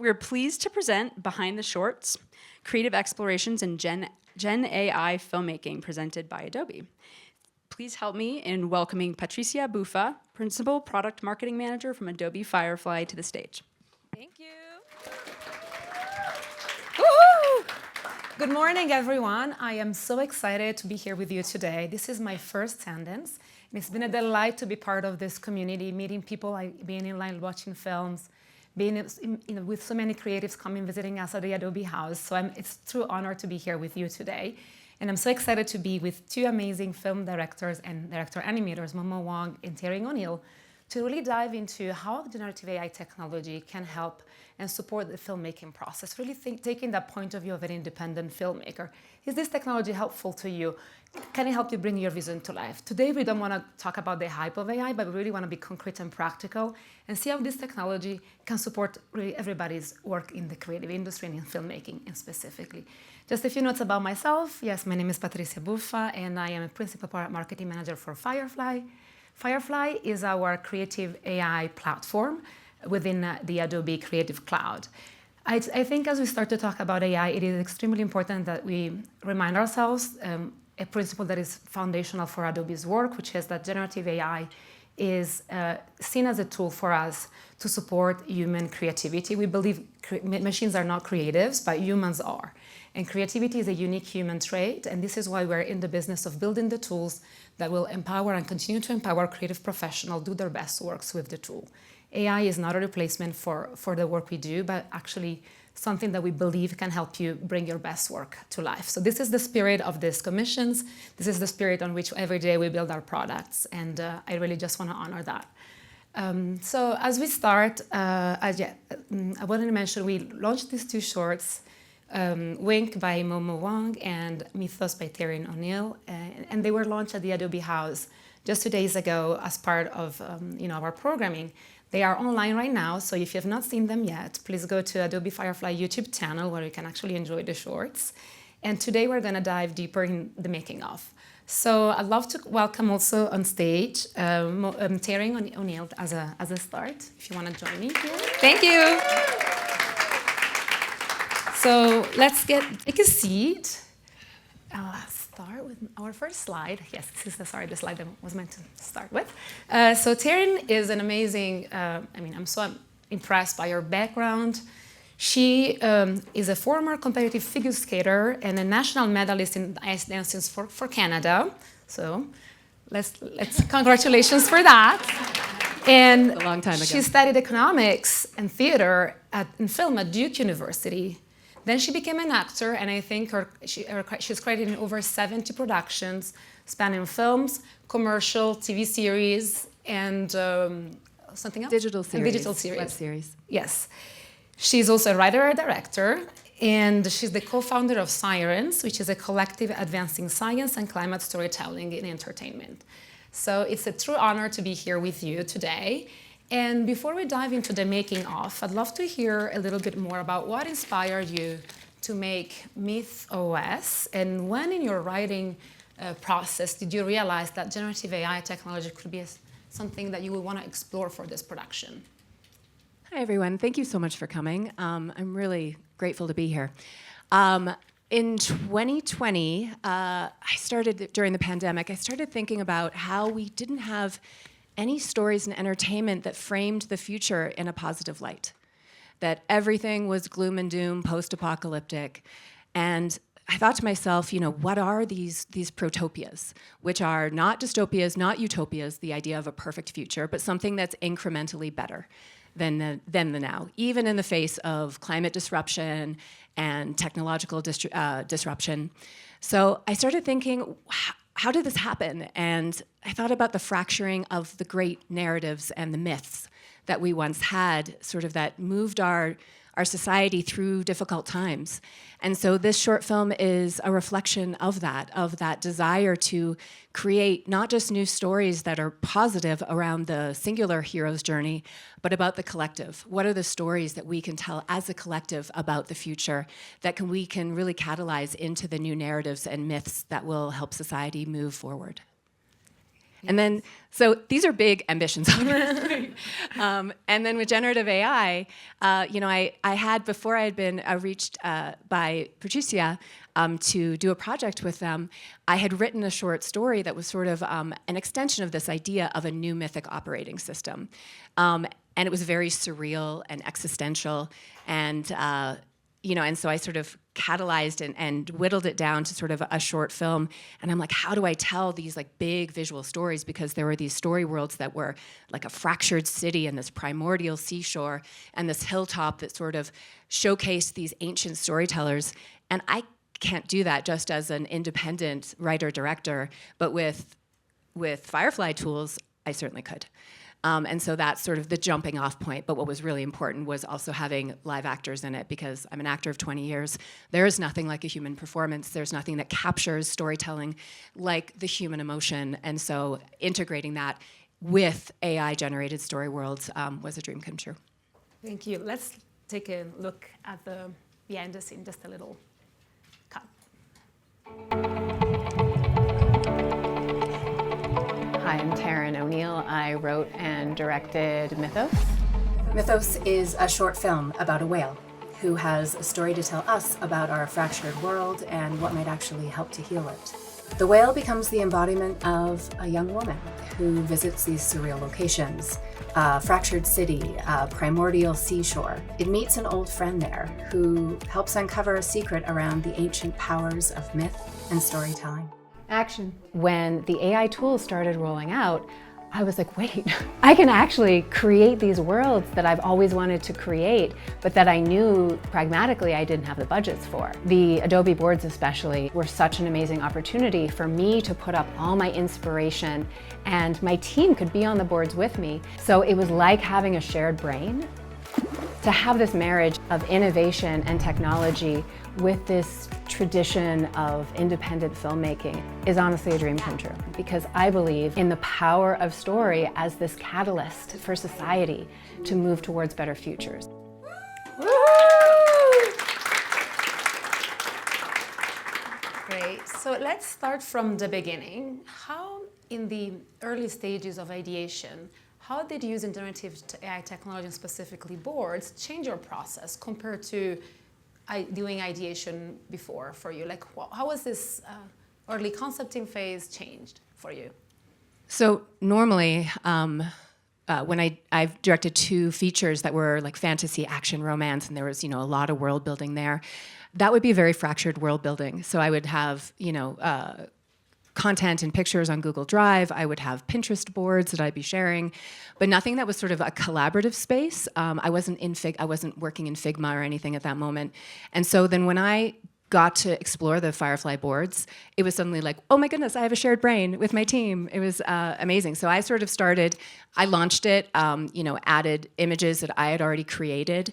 We are pleased to present Behind the Shorts, Creative Explorations in GenAI Filmmaking, presented by Adobe. Please help me in welcoming Patricia Buffa, Principal Product Marketing Manager from Adobe Firefly, to the stage. Thank you. Woohoo! Good morning, everyone. I am so excited to be here with you today. This is my first attendance, and it's been a delight to be part of this community, meeting people, being in line watching films, being with so many creatives coming visiting us at the Adobe house. So it's a true honor to be here with you today. And I'm so excited to be with two amazing film directors and director animators, Momo, Wang, and Taryn O'Neill, to really dive into how generative AI technology can help and support the filmmaking process, really taking that point of view of an independent filmmaker. Is this technology helpful to you? Can it help you bring your vision to life? Today, we don't want to talk about the hype of AI, but we really want to be concrete and practical and see how this technology can support really everybody's work in the creative industry and in filmmaking specifically. Just a few notes about myself. Yes, my name is Patricia Buffa, and I am a Principal Product Marketing Manager for Firefly. Firefly is our creative AI platform within the Adobe Creative Cloud. I think as we start to talk about AI, it is extremely important that we remind ourselves a principle that is foundational for Adobe's work, which is that generative AI is seen as a tool for us to support human creativity. We believe machines are not creatives, but humans are. And creativity is a unique human trait, and this is why we're in the business of building the tools that will empower and continue to empower creative professionals do their best works with the tool. AI is not a replacement for the work we do, but actually something that we believe can help you bring your best work to life. So this is the spirit of these commissions. This is the spirit on which every day we build our products, and I really just want to honor that. So as we start, I wanted to mention we launched these two shorts, Wink by Momo Wang and MythOS by Taryn O'Neill, and they were launched at the Adobe House just 2 days ago as part of our programming. They are online right now, so if you have not seen them yet, please go to Adobe Firefly YouTube channel where you can actually enjoy the shorts. And today we're going to dive deeper in the making of. So I'd love to welcome also on stage Taryn O'Neill as a start, if you want to join me here. Thank you. So let's take a seat. I'll start with our first slide. Yes, this is the slide I was meant to start with. So Taryn is an amazing, I'm so impressed by her background. She is a former competitive figure skater and a national medalist in ice dancing for Canada. So let's congratulations for that. And a long time ago. She studied economics and theater and film at Duke University. Then she became an actor, and I think she's credited in over 70 productions, spanning films, commercial, TV series, and something else? Digital series. Digital series. Web series. Yes. She's also a writer and director, and she's the co-founder of Sirens, which is a collective advancing science and climate storytelling in entertainment. So it's a true honor to be here with you today. And before we dive into the making of, I'd love to hear a little bit more about what inspired you to make MythOS, and when in your writing process did you realize that generative AI technology could be something that you would want to explore for this production? Hi, everyone. Thank you so much for coming. I'm really grateful to be here. In 2020, during the pandemic, I started thinking about how we didn't have any stories and entertainment that framed the future in a positive light, that everything was gloom and doom, post-apocalyptic. And I thought to myself, what are these protopias, which are not dystopias, not utopias, the idea of a perfect future, but something that's incrementally better than the now, even in the face of climate disruption and technological disruption. So I started thinking, how did this happen? And I thought about the fracturing of the great narratives and the myths that we once had, sort of that moved our society through difficult times. And so this short film is a reflection of that desire to create not just new stories that are positive around the singular hero's journey, but about the collective. What are the stories that we can tell as a collective about the future that we can really catalyze into the new narratives and myths that will help society move forward? And then, so these are big ambitions. And then with generative AI, I had, before I had been reached by Patricia to do a project with them, I had written a short story that was sort of an extension of this idea of a new mythic operating system. And it was very surreal and existential, and and so I sort of catalyzed and whittled it down to sort of a short film. And I'm like, how do I tell these like big visual stories? Because there were these story worlds that were like a fractured city and this primordial seashore and this hilltop that sort of showcased these ancient storytellers. And I can't do that just as an independent writer-director, but with Firefly tools, I certainly could. And so that's sort of the jumping off point. But what was really important was also having live actors in it, because I'm an actor of 20 years. There is nothing like a human performance. There's nothing that captures storytelling like the human emotion. And so integrating that with AI-generated story worlds was a dream come true. Thank you. Let's take a look at the behind the scene, just a little cut. Hi, I'm Taryn O'Neill. I wrote and directed MythOS. MythOS is a short film about a whale who has a story to tell us about our fractured world and what might actually help to heal it. The whale becomes the embodiment of a young woman who visits these surreal locations, a fractured city, a primordial seashore. It meets an old friend there who helps uncover a secret around the ancient powers of myth and storytelling. Action. When the AI tools started rolling out, I was like, wait, I can actually create these worlds that I've always wanted to create, but that I knew pragmatically I didn't have the budgets for. The Adobe boards especially were such an amazing opportunity for me to put up all my inspiration, and my team could be on the boards with me. So it was like having a shared brain. To have this marriage of innovation and technology with this tradition of independent filmmaking is honestly a dream come true, because I believe in the power of story as this catalyst for society to move towards better futures. Great. So let's start from the beginning. How, in the early stages of ideation, how did using generative AI technology, and specifically boards, change your process compared to doing ideation before for you? Like, how was this early concepting phase changed for you? So normally, when I've directed 2 features that were like fantasy, action, romance, and there was a lot of world building there, that would be very fractured world building. So I would have content and pictures on Google Drive. I would have Pinterest boards that I'd be sharing, but nothing that was sort of a collaborative space. I wasn't working in Figma or anything at that moment. And so then when I got to explore the Firefly boards, it was suddenly like, oh my goodness, I have a shared brain with my team. It was amazing. So I sort of I launched it, added images that I had already created.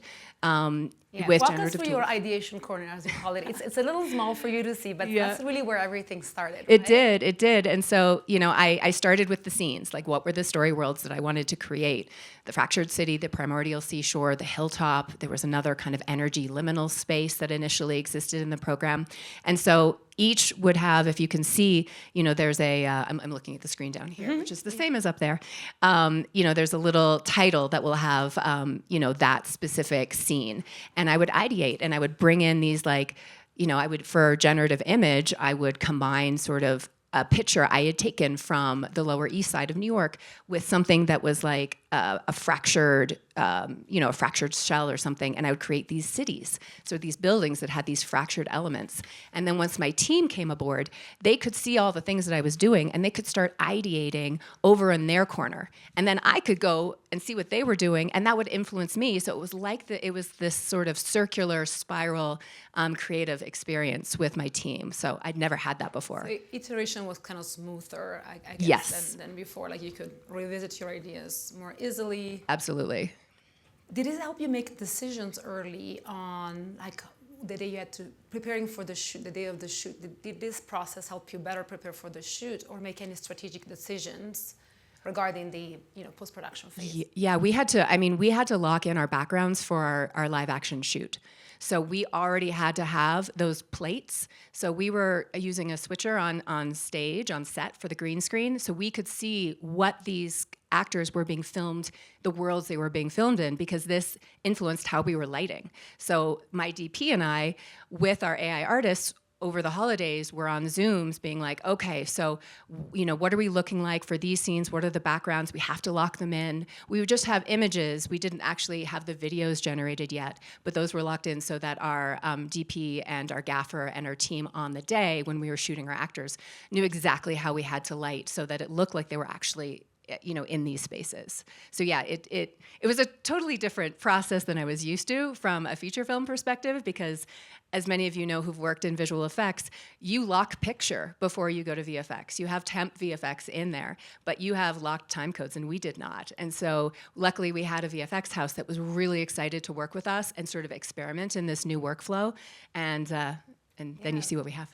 With walk generative us through tools. your ideation corner, as you call it. It's a little small for you to see, but that's really where everything started. It did. And so, I started with the scenes, like what were the story worlds that I wanted to create? The fractured city, the primordial seashore, the hilltop. There was another kind of energy liminal space that initially existed in the program. And so each would have, if you can see, there's I'm looking at the screen down here, which is the same as up there. There's a little title that will have, that specific scene. And I would ideate and I would bring in these for generative image, I would combine sort of a picture I had taken from the Lower East Side of New York with something that was like a fractured, a fractured shell or something, and I would create these cities. So these buildings that had these fractured elements. And then once my team came aboard, they could see all the things that I was doing, and they could start ideating over in their corner. And then I could go and see what they were doing, and that would influence me. So it was like it was this sort of circular spiral creative experience with my team. So I'd never had that before. So iteration was kind of smoother, I guess, yes. than before. Like you could revisit your ideas more easily. Absolutely. Did it help you make decisions early on, like the day you had to preparing for the shoot, the day of the shoot? Did this process help you better prepare for the shoot or make any strategic decisions? regarding the post-production phase? Yeah, we had to lock in our backgrounds for our live action shoot. So we already had to have those plates. So we were using a switcher on stage, on set for the green screen, so we could see what these actors were being filmed, the worlds they were being filmed in, because this influenced how we were lighting. So my DP and I, with our AI artists, over the holidays, we're on Zooms being like, okay, so, what are we looking like for these scenes? What are the backgrounds? We have to lock them in. We would just have images. We didn't actually have the videos generated yet, but those were locked in so that our DP and our gaffer and our team on the day when we were shooting our actors knew exactly how we had to light so that it looked like they were actually in these spaces. So yeah, it was a totally different process than I was used to from a feature film perspective, because as many of you know who've worked in visual effects, you lock picture before you go to VFX. You have temp VFX in there, but you have locked time codes, and we did not. And so luckily we had a VFX house that was really excited to work with us and sort of experiment in this new workflow, and then you see what we have.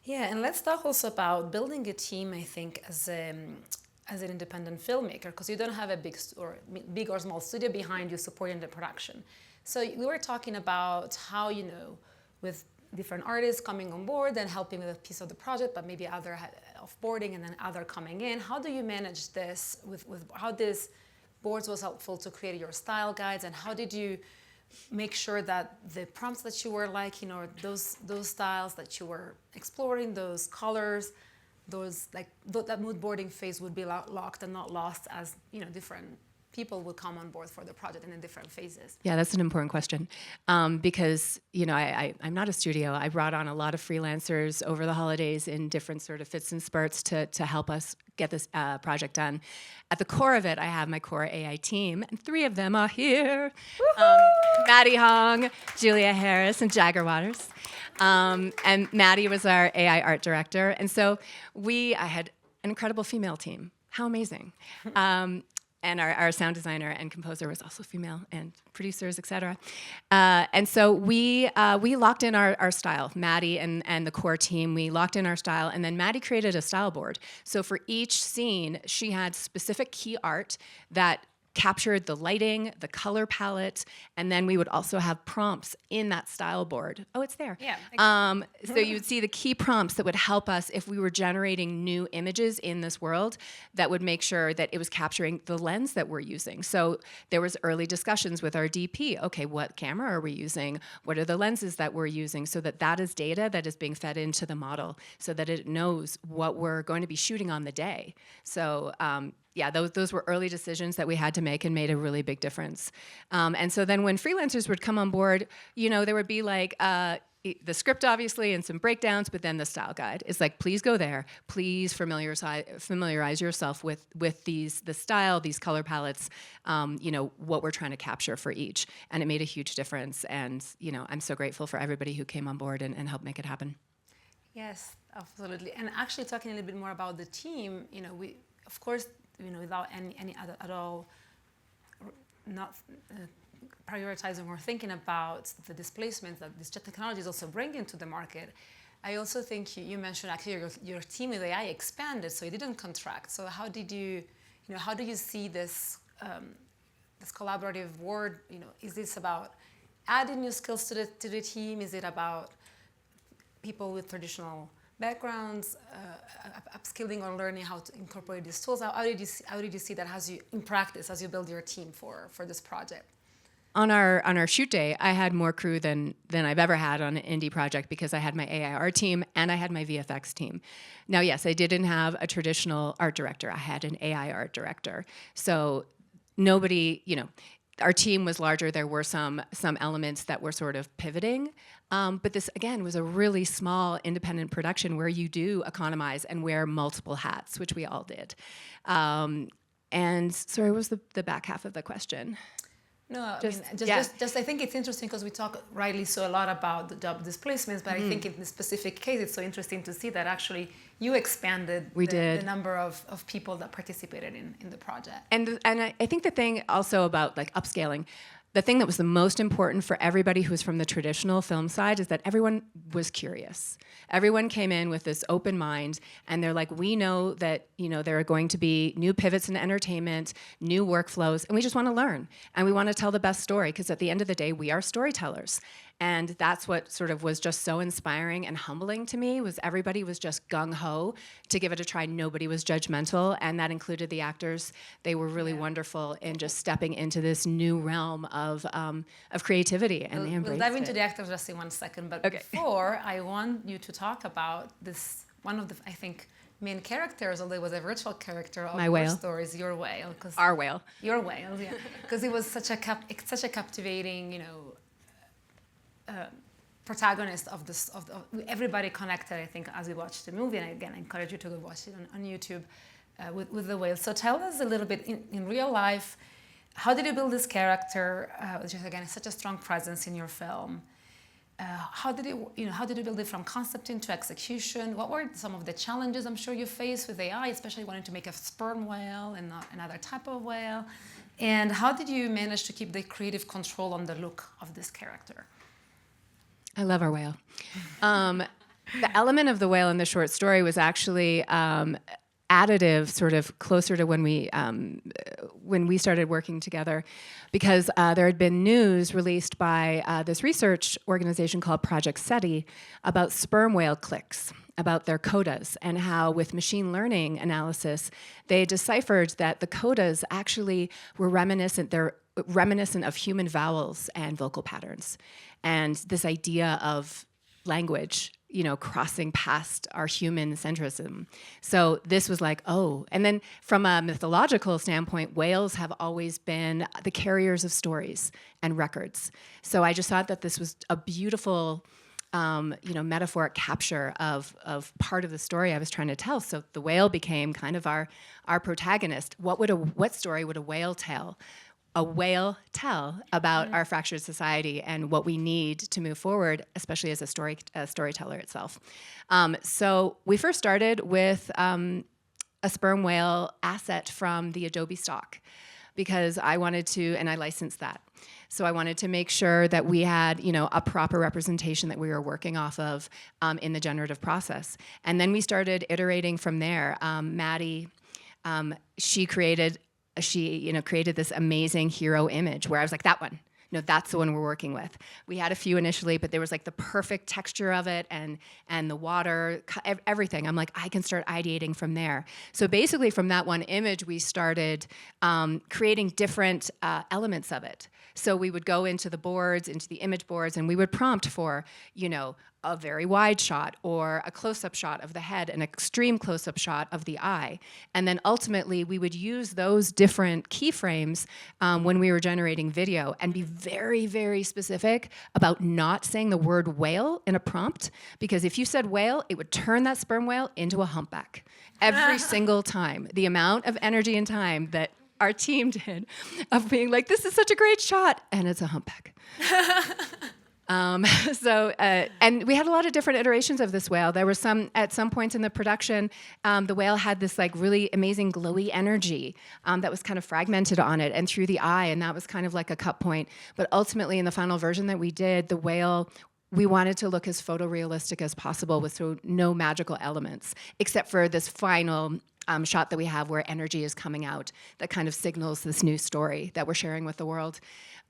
Yeah, and let's talk also about building a team, I think, as an independent filmmaker, because you don't have a big or small studio behind you supporting the production. So we were talking about how, with different artists coming on board and helping with a piece of the project, but maybe other offboarding and then other coming in. How do you manage this with how this boards was helpful to create your style guides, and how did you make sure that the prompts that you were liking, or those styles that you were exploring, those colors, that mood boarding phase would be locked and not lost as different people will come on board for the project and in different phases? Yeah, that's an important question, because I'm not a studio. I brought on a lot of freelancers over the holidays in different sort of fits and spurts to help us get this project done. At the core of it, I have my core AI team, and 3 of them are here. Maddie Hong, Julia Harris, and Jagger Waters. And Maddie was our AI art director. And so I had an incredible female team. How amazing. And our sound designer and composer was also female, and producers, et cetera. And so we locked in our style. Maddie and the core team, we locked in our style, and then Maddie created a style board. So for each scene, she had specific key art that captured the lighting, the color palette, and then we would also have prompts in that style board. Oh, it's there. Yeah. So you would see the key prompts that would help us if we were generating new images in this world, that would make sure that it was capturing the lens that we're using. So there was early discussions with our DP. Okay, what camera are we using? What are the lenses that we're using? So that is data that is being fed into the model so that it knows what we're going to be shooting on the day. So yeah, those were early decisions that we had to make and made a really big difference. And so then when freelancers would come on board, there would be like the script, obviously, and some breakdowns, but then the style guide. It's like, please go there. Please familiarize yourself with the style, these color palettes, what we're trying to capture for each. And it made a huge difference. And, I'm so grateful for everybody who came on board and helped make it happen. Yes, absolutely. And actually talking a little bit more about the team, we, of course, without any at all, not prioritizing or thinking about the displacements that this technology is also bringing to the market. I also think you mentioned actually your team with AI expanded, so it didn't contract. So how did you see this this collaborative work? Is this about adding new skills to the team? Is it about people with traditional backgrounds, upskilling or learning how to incorporate these tools? How did you see that in practice as you build your team for this project? On our shoot day, I had more crew than I've ever had on an indie project, because I had my AI art team and I had my VFX team. Now, yes, I didn't have a traditional art director. I had an AI art director. So nobody, our team was larger. There were some elements that were sort of pivoting. But this, again, was a really small independent production where you do economize and wear multiple hats, which we all did. And sorry, what was the back half of the question? No, I think it's interesting because we talk rightly so a lot about the job displacements, but I think in this specific case, it's so interesting to see that actually you expanded the number of people that participated in the project. And I think the thing also about like upscaling, the thing that was the most important for everybody who was from the traditional film side is that everyone was curious. Everyone came in with this open mind, and they're like, we know that, you know, there are going to be new pivots in entertainment, new workflows, and we just want to learn. And we want to tell the best story, because at the end of the day, we are storytellers. And that's what sort of was just so inspiring and humbling to me, was everybody was just gung-ho to give it a try. Nobody was judgmental, and that included the actors. They were really wonderful in just stepping into this new realm of creativity, and they embraced We'll dive into it. the actors just in one second, but Okay. before, I want you to talk about this, one of the, I think, main characters, although it was a virtual character of My your whale. stories, your whale. Our whale. Your whale, yeah. Because it was such a captivating, you know, protagonist of this. Everybody connected, I think, as we watched the movie. And again, I encourage you to go watch it on YouTube with the whale. So tell us a little bit in real life. How did you build this character? Which is again such a strong presence in your film. How did you build it from concept into execution? What were some of the challenges I'm sure you faced with AI, especially wanting to make a sperm whale and not another type of whale? And how did you manage to keep the creative control on the look of this character? I love our whale. The element of the whale in the short story was actually additive, sort of closer to when we started working together, because there had been news released by this research organization called Project SETI about sperm whale clicks, about their codas, and how with machine learning analysis, they deciphered that the codas actually were reminiscent of human vowels and vocal patterns. And this idea of language, you know, crossing past our human centrism. So this was like, oh. And then from a mythological standpoint, whales have always been the carriers of stories and records. So I just thought that this was a beautiful metaphoric capture of part of the story I was trying to tell. So the whale became kind of our protagonist. What story would a whale tell? A whale tell about our fractured society and what we need to move forward, especially as a storyteller itself. So we first started with a sperm whale asset from the Adobe stock, because I wanted to, and I licensed that. So I wanted to make sure that we had, you know, a proper representation that we were working off of in the generative process. And then we started iterating from there. Maddie, she created this amazing hero image where I was like, that one. No, that's the one we're working with. We had a few initially, but there was like the perfect texture of it and the water, everything. I'm like, I can start ideating from there. So basically from that one image, we started creating different elements of it. So we would go into the boards, into the image boards, and we would prompt for, you know, a very wide shot or a close-up shot of the head, an extreme close-up shot of the eye. And then ultimately, we would use those different keyframes when we were generating video and be very, very specific about not saying the word whale in a prompt, because if you said whale, it would turn that sperm whale into a humpback every single time. The amount of energy and time that our team did of being like, this is such a great shot, and it's a humpback. And we had a lot of different iterations of this whale. There were some, at some points in the production, the whale had this like really amazing glowy energy that was kind of fragmented on it and through the eye, and that was kind of like a cut point. But ultimately, in the final version that we did, the whale, we wanted to look as photorealistic as possible with no magical elements, except for this final shot that we have where energy is coming out that kind of signals this new story that we're sharing with the world.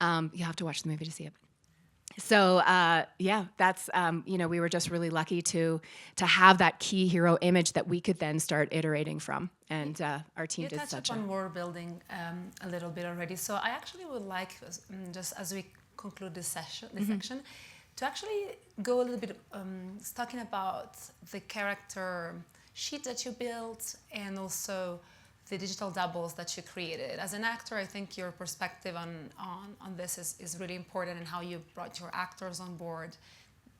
You have to watch the movie to see it. So that's we were just really lucky to have that key hero image that we could then start iterating from, and our team did such a. You touched upon world building a little bit already. So I actually would like, just as we conclude this section, to actually go a little bit talking about the character sheet that you built and also the digital doubles that you created. As an actor, I think your perspective on this is really important, and how you brought your actors on board.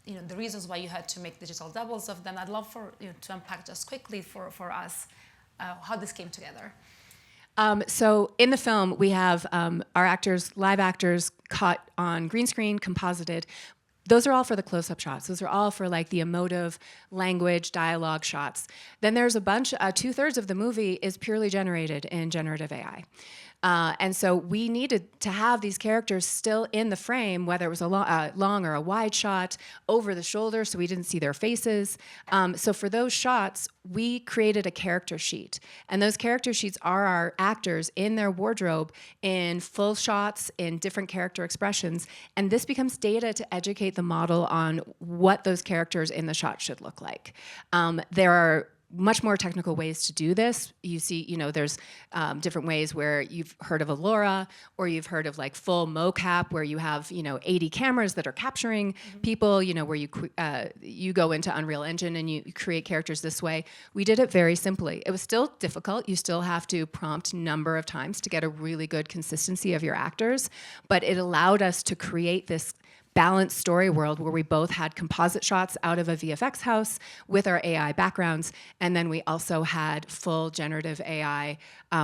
You know, the reasons why you had to make digital doubles of them. I'd love for you to unpack just quickly for us how this came together. So in the film, we have our actors, live actors, caught on green screen, composited. Those are all for the close-up shots. Those are all for like the emotive language, dialogue shots. Then there's a bunch, 2/3 of the movie is purely generated in generative AI. And so we needed to have these characters still in the frame, whether it was a long or a wide shot, over the shoulder, so we didn't see their faces. So for those shots, we created a character sheet. And those character sheets are our actors in their wardrobe in full shots, in different character expressions. And this becomes data to educate the model on what those characters in the shot should look like. There are much more technical ways to do this. You see, there's different ways where you've heard of Allura, or you've heard of like full mocap, where you have 80 cameras that are capturing people. Where you go into Unreal Engine and you create characters this way. We did it very simply. It was still difficult. You still have to prompt a number of times to get a really good consistency of your actors, but it allowed us to create this balanced story world where we both had composite shots out of a VFX house with our AI backgrounds, and then we also had full generative AI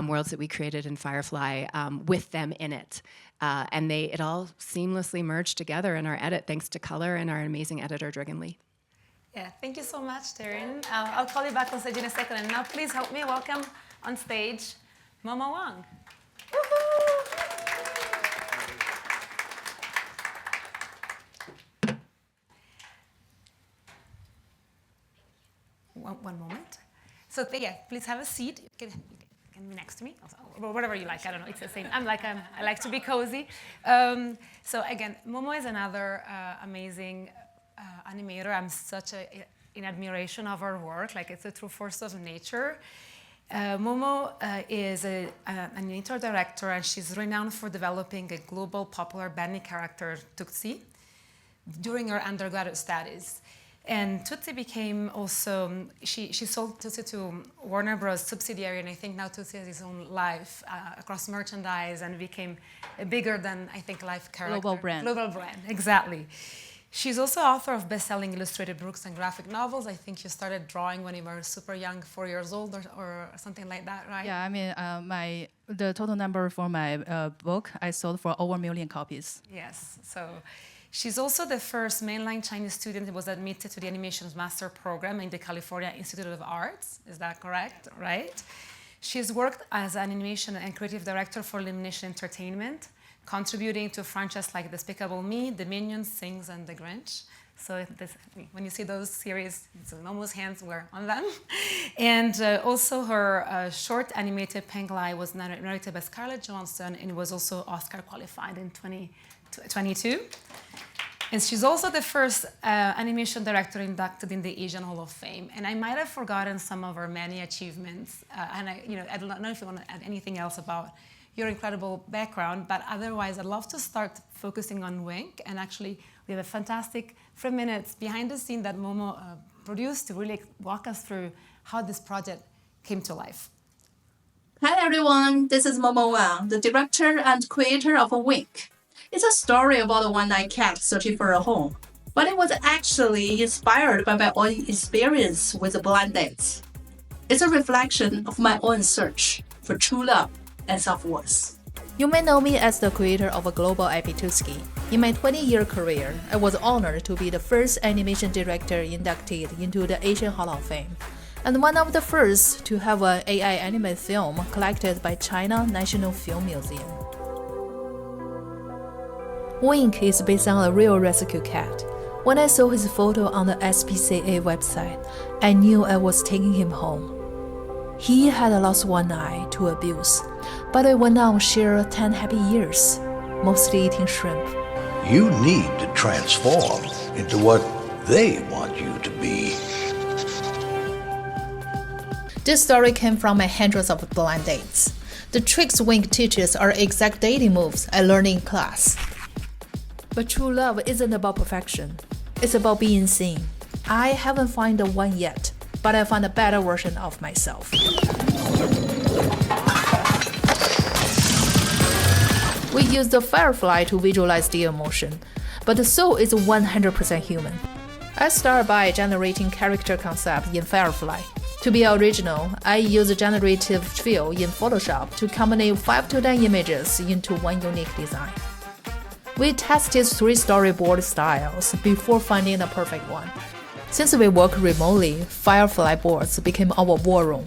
worlds that we created in Firefly with them in it. And it all seamlessly merged together in our edit, thanks to color and our amazing editor, Dragon Lee. Yeah, thank you so much, Taryn. I'll call you back on stage in a second. And now please help me welcome on stage Momo Wang. Woohoo! One moment. So yeah, please have a seat. You can be next to me, or whatever you like. I don't know. It's the same. I like to be cozy. So again, Momo is another amazing animator. I'm such in admiration of her work. Like, it's a true force of nature. Momo is an animator director, and she's renowned for developing a global popular Benny character, Tutsi, during her undergraduate studies. And Tutsi became also, she sold Tutsi to Warner Bros. Subsidiary, and I think now Tutsi has his own life across merchandise and became a bigger than, I think, life character. Global brand, exactly. She's also author of best-selling illustrated books and graphic novels. I think you started drawing when you were super young, 4 years old or something like that, right? Yeah, I mean, the total number for my book, I sold for over 1 million copies. Yes, so she's also the first mainline Chinese student who was admitted to the Animations Master Program in the California Institute of Arts. Is that correct? Right? She's worked as an animation and creative director for Illumination Entertainment, contributing to franchises like Despicable Me, The Minions, Sings, and The Grinch. So when you see those series, Momo's hands were on them. And also her short animated Penglai was narrated by Scarlett Johansson and was also Oscar qualified in 2022. And she's also the first animation director inducted in the Asian Hall of Fame. And I might have forgotten some of her many achievements. And I don't know if you want to add anything else about your incredible background, but otherwise I'd love to start focusing on Wink. And actually, we have a fantastic 3 minutes behind the scene that Momo produced to really walk us through how this project came to life. Hi everyone, this is Momo Wang, the director and creator of Wink. It's a story about a one-eyed cat searching for a home, but it was actually inspired by my own experience with the blind dates. It's a reflection of my own search for true love and self-worth. You may know me as the creator of a global IP Tutski. In my 20-year career, I was honored to be the first animation director inducted into the Asian Hall of Fame, and one of the first to have an AI animated film collected by China National Film Museum. Wink is based on a real rescue cat. When I saw his photo on the SPCA website, I knew I was taking him home. He had lost one eye to abuse, but I went on to share 10 happy years, mostly eating shrimp. You need to transform into what they want you to be. This story came from my hundreds of blind dates. The tricks Wink teaches are exact dating moves I learned in class. But true love isn't about perfection. It's about being seen. I haven't found the one yet, but I found a better version of myself. We use the Firefly to visualize the emotion, but the soul is 100% human. I start by generating character concepts in Firefly. To be original, I use a generative fill in Photoshop to combine 5 to 10 images into one unique design. We tested 3 storyboard styles before finding the perfect one. Since we work remotely, Firefly boards became our war room.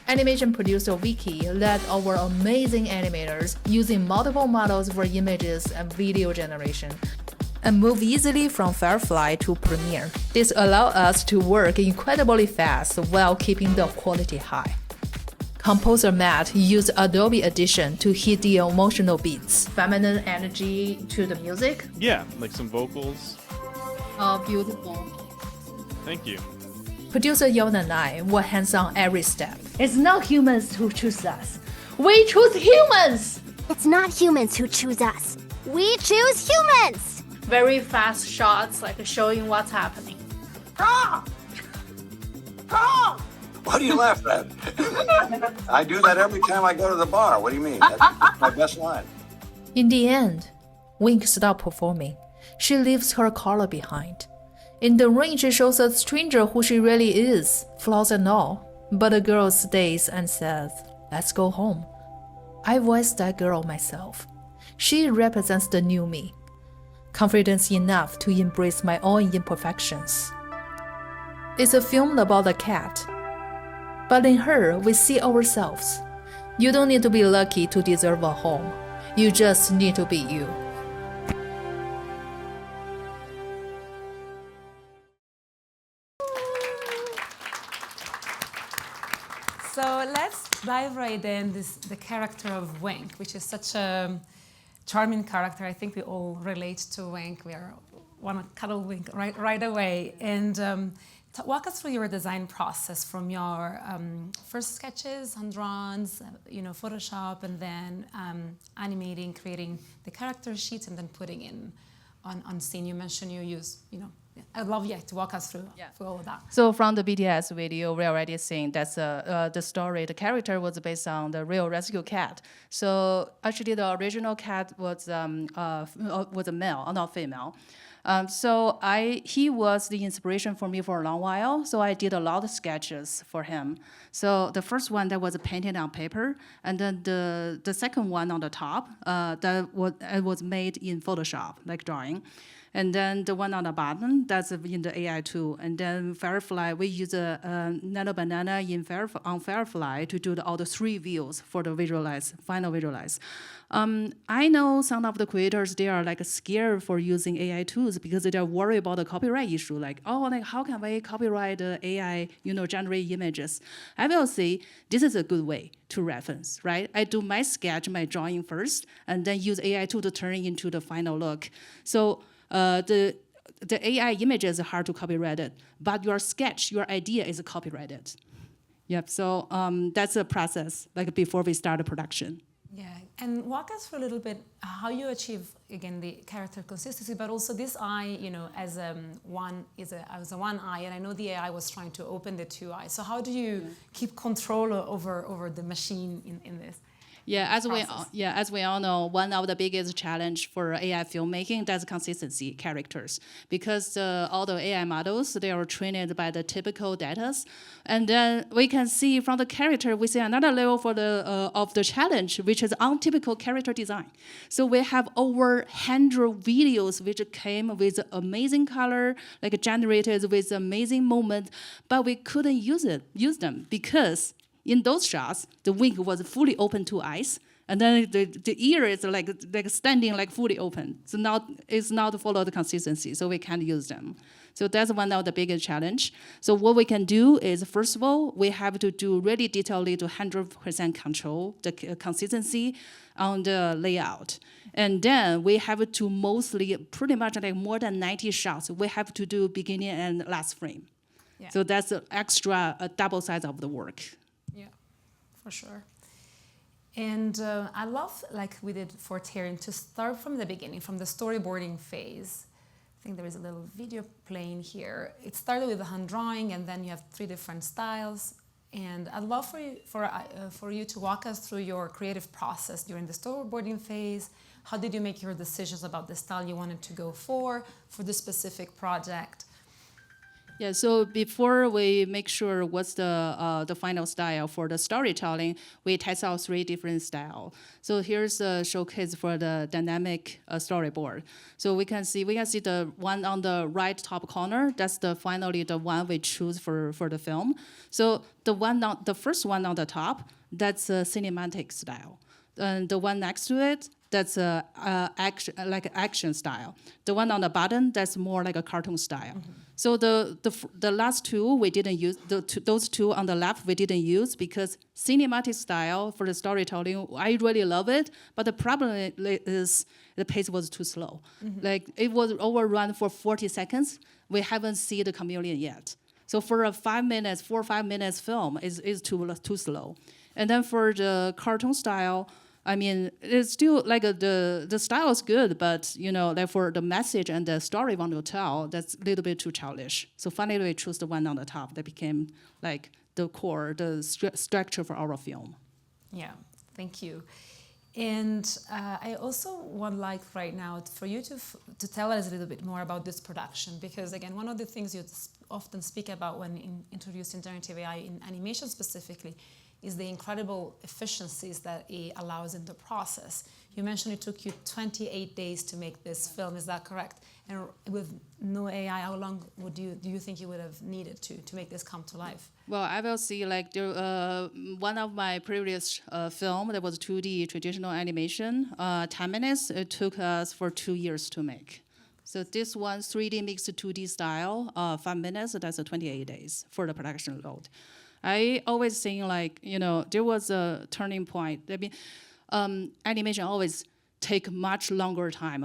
Animation producer Vicky led our amazing animators using multiple models for images and video generation, and move easily from Firefly to Premiere. This allowed us to work incredibly fast while keeping the quality high. Composer Matt used Adobe Edition to hit the emotional beats, feminine energy to the music. Yeah, like some vocals. Oh, beautiful. Thank you. Producer Yona and I were hands-on every step. It's not humans who choose us. We choose humans! It's not humans who choose us. We choose humans! Very fast shots, like showing what's happening. What are you laughing at? I do that every time I go to the bar. What do you mean? That's my best line. In the end, Wink stopped performing. She leaves her collar behind. In the ring, she shows a stranger who she really is, flaws and all. But the girl stays and says, "Let's go home." I voiced that girl myself. She represents the new me. Confidence enough to embrace my own imperfections. It's a film about a cat. But in her, we see ourselves. You don't need to be lucky to deserve a home. You just need to be you. So let's dive right in the character of Wang, which is such a charming character. I think we all relate to Wang. We want to cuddle Wang right away. And walk us through your design process from your first sketches, hand-drawns, Photoshop, and then animating, creating the character sheets, and then putting in on scene. You mentioned you use, I'd love you to walk us through all of that. So from the BTS video, we already seen that's the story. The character was based on the real rescue cat. So actually, the original cat was a male, not female. So he was the inspiration for me for a long while. So I did a lot of sketches for him. So the first one that was painted on paper, and then the second one on the top it was made in Photoshop, like drawing. And then the one on the bottom, that's in the AI tool. And then Firefly, we use a Nano Banana on Firefly to do all the 3 views for the final visualize. I know some of the creators, they are like scared for using AI tools because they're worried about the copyright issue. Like, how can we copyright the AI, generate images? I will say this is a good way to reference, right? I do my sketch, my drawing first, and then use AI tool to turn into the final look. So the AI images are hard to copyright it, but your sketch, your idea is copyrighted. Yep. So that's a process, like before we start the production. Yeah, and walk us through a little bit how you achieve again the character consistency, but also this eye, as one eye, and I know the AI was trying to open the 2 eyes. So how do you keep control over the machine in this? As we all know, one of the biggest challenge for AI filmmaking, that's consistency characters, because all the AI models, they are trained by the typical data, and then we can see from the character, we see another level for of the challenge, which is untypical character design. So we have over 100 videos which came with amazing color, like generated with amazing moment, but we couldn't use them because in those shots, the wing was fully open 2 eyes, and then the ear is like standing like fully open. So now it's not follow the consistency, so we can't use them. So that's one of the biggest challenge. So what we can do is, first of all, we have to do really detailedly to 100% control the consistency on the layout. And then we have to mostly, pretty much like more than 90 shots, we have to do beginning and last frame. Yeah. So that's an extra double size of the work. Yeah, for sure. And I love, like we did for Taryn, to start from the beginning, from the storyboarding phase. I think there is a little video playing here. It started with a hand drawing, and then you have 3 different styles. And I'd love for you to walk us through your creative process during the storyboarding phase. How did you make your decisions about the style you wanted to go for the specific project? Yeah, so before we make sure what's the final style for the storytelling, we test out 3 different styles. So here's a showcase for the dynamic storyboard. So we can see the one on the right top corner. That's finally the one we choose for the film. So the first one on the top, that's a cinematic style. And the one next to it, that's action style. The one on the bottom, that's more like a cartoon style. Mm-hmm. So the last two we didn't use. Those two on the left we didn't use because cinematic style for the storytelling, I really love it. But the problem is the pace was too slow. Mm-hmm. Like it was overrun for 40 seconds. We haven't seen the chameleon yet. So for a 4 or 5 minutes film is too slow. And then for the cartoon style, I mean, it's still like the style is good, but like for the message and the story want to tell, that's a little bit too childish. So finally, we chose the one on the top that became like the core, the structure for our film. Yeah, thank you. And I also would like right now for you to tell us a little bit more about this production, because again, one of the things you often speak about when introducing generative AI in animation specifically is the incredible efficiencies that it allows in the process. You mentioned it took you 28 days to make this film, is that correct? And with no AI, how long do you think you would have needed to make this come to life? Well, I will see like one of my previous film that was 2D traditional animation, 10 minutes, it took us for 2 years to make. So this one, 3D mixed 2D style, 5 minutes, that's 28 days for the production load. I always think like, there was a turning point. I mean, animation always take much more time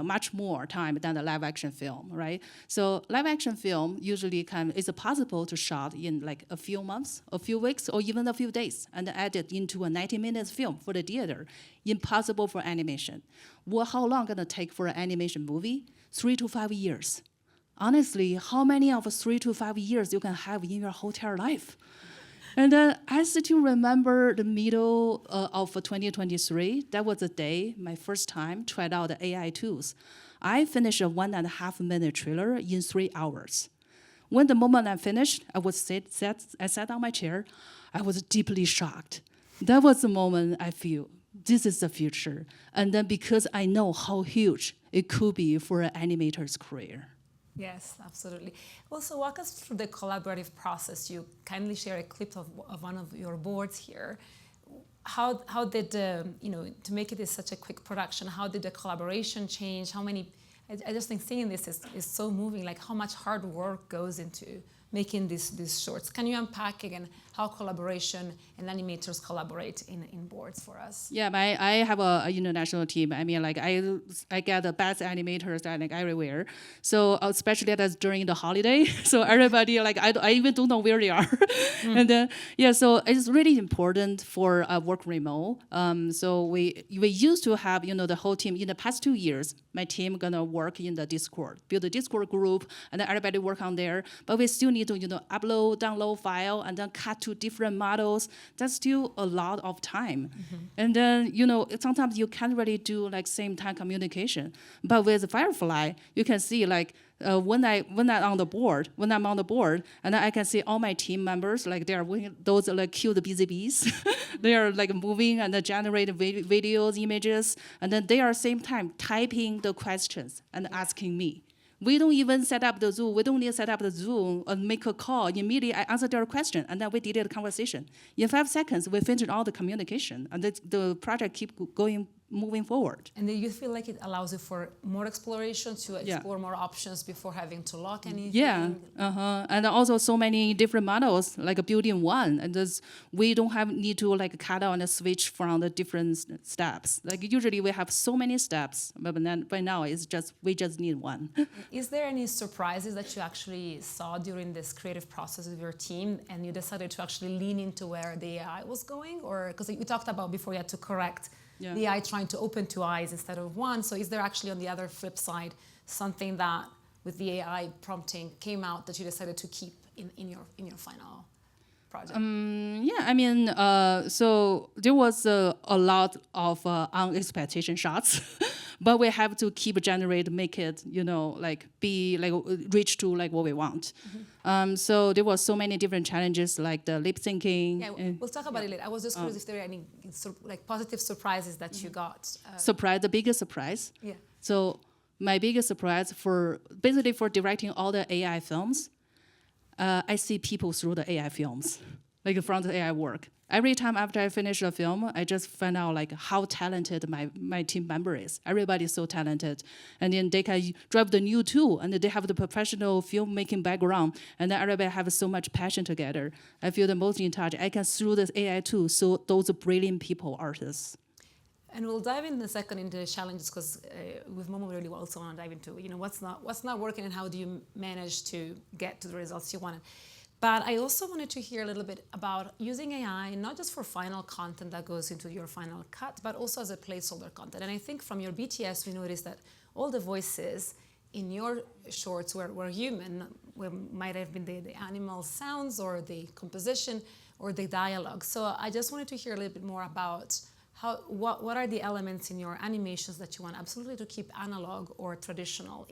than the live action film, right? So live action film usually is possible to shot in like a few months, a few weeks, or even a few days, and edit into a 90-minute film for the theater. Impossible for animation. Well, how long gonna take for an animation movie? 3 to 5 years. Honestly, how many of 3 to 5 years you can have in your whole entire life? And then I still remember the middle of 2023. That was the day my first time tried out the AI tools. I finished a 1.5 minute trailer in 3 hours. When the moment I finished, I sat on my chair. I was deeply shocked. That was the moment I feel this is the future. And then because I know how huge it could be for an animator's career. Yes, absolutely. Also, walk us through the collaborative process. You kindly share a clip of one of your boards here. How did, to make it such a quick production, how did the collaboration change? I just think seeing this is so moving, like how much hard work goes into making these shorts. Can you unpack again how collaboration and animators collaborate in boards for us? Yeah, I have a international team. I mean, like I get the best animators like everywhere. So especially that's during the holiday. So everybody like I even don't know where they are. And then so it's really important for work remote. So we used to have the whole team in the past 2 years. My team gonna work in the Discord, build a Discord group, and then everybody work on there. But we still need to upload, download file, and then cut to different models. That's still a lot of time. Mm-hmm. And then sometimes you can't really do like same time communication. But with Firefly, you can see like when I'm on the board, and then I can see all my team members like they are those like cute busy bees. They are like moving and generating videos, images, and then they are same time typing the questions and asking me. We don't even set up the Zoom. We don't need to set up the Zoom and make a call. Immediately, I answer their question, and then we did the conversation. In 5 seconds, we finished all the communication, and the project keep moving forward. And do you feel like it allows you for more exploration, to explore more options before having to lock anything? Yeah, and also so many different models, like a built-in one, and we don't need to like cut out and switch from the different steps. Like usually we have so many steps, but then by now we just need one. Is there any surprises that you actually saw during this creative process with your team, and you decided to actually lean into where the AI was going, or because we talked about before you had to correct the AI trying to open 2 eyes instead of 1. So is there actually on the other flip side something that with the AI prompting came out that you decided to keep in your final project? I mean, so there was a lot of unexpected shots. but we have to keep generate, make it, like be like reach to like what we want. So there were so many different challenges like the lip syncing. Yeah, we'll talk about it later. I was just curious if there are any like positive surprises that you got. The biggest surprise. Yeah. So my biggest surprise for directing all the AI films, I see people through the AI films, like from the AI work. Every time after I finish a film, I just find out like how talented my team member is. Everybody is so talented. And then they can drive the new tool, and they have the professional filmmaking background, and then everybody have so much passion together. I feel the most in touch. I can through this AI tool, so those brilliant people, artists. And we'll dive in a second into the challenges, because with Momo, we really also want to dive into what's not working and how do you manage to get to the results you wanted. But I also wanted to hear a little bit about using AI, not just for final content that goes into your final cut, but also as a placeholder content. And I think from your BTS, we noticed that all the voices in your shorts were human, might have been the animal sounds or the composition or the dialogue. So I just wanted to hear a little bit more about what are the elements in your animations that you want absolutely to keep analog or traditional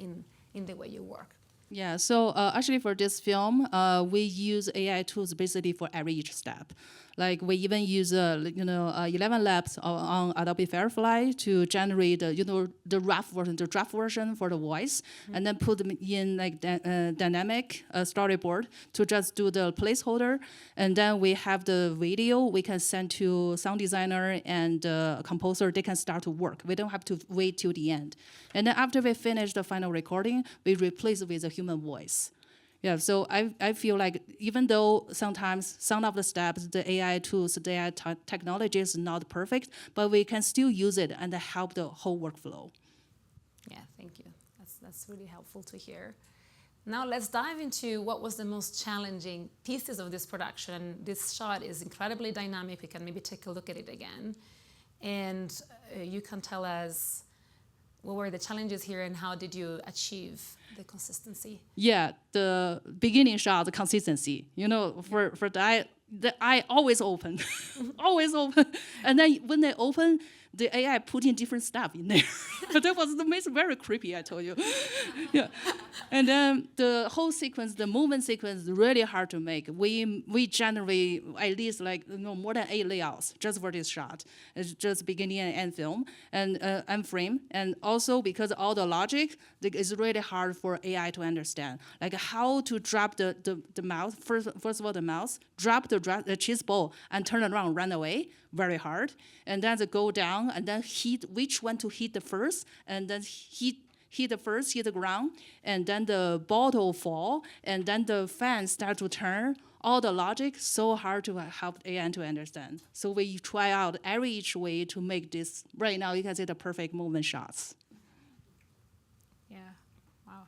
in the way you work. Yeah, so actually for this film, we use AI tools basically for each step. Like we even use 11 labs on Adobe Firefly to generate the rough version, the draft version for the voice, and then put them in like dynamic storyboard to just do the placeholder. And then we have the video we can send to sound designer and composer. They can start to work. We don't have to wait till the end. And then after we finish the final recording, we replace it with a human voice. Yeah, so I feel like even though sometimes some of the steps, the AI tools, the AI technology is not perfect, but we can still use it and help the whole workflow. Yeah, thank you. That's really helpful to hear. Now let's dive into what was the most challenging pieces of this production. This shot is incredibly dynamic. We can maybe take a look at it again. And you can tell us what were the challenges here and how did you achieve the consistency? Yeah, the beginning shot, the consistency. For the eye always open, always open. And then when they open, the AI put in different stuff in there. That was very creepy, I told you. Yeah. And then the whole sequence, the movement sequence is really hard to make. We generate at least more than 8 layouts just for this shot. It's just beginning and end film and end frame. And also because all the logic is really hard for AI to understand. Like how to drop the mouse, first of all the mouse, drop the cheese ball and turn around, run away, very hard. And then go down and then hit which one to hit the first, and then hit the first, hit the ground, and then the bottle fall, and then the fan start to turn. All the logic so hard to help AI to understand. So we try out each way to make this, right now you can see the perfect movement shots. Yeah, wow.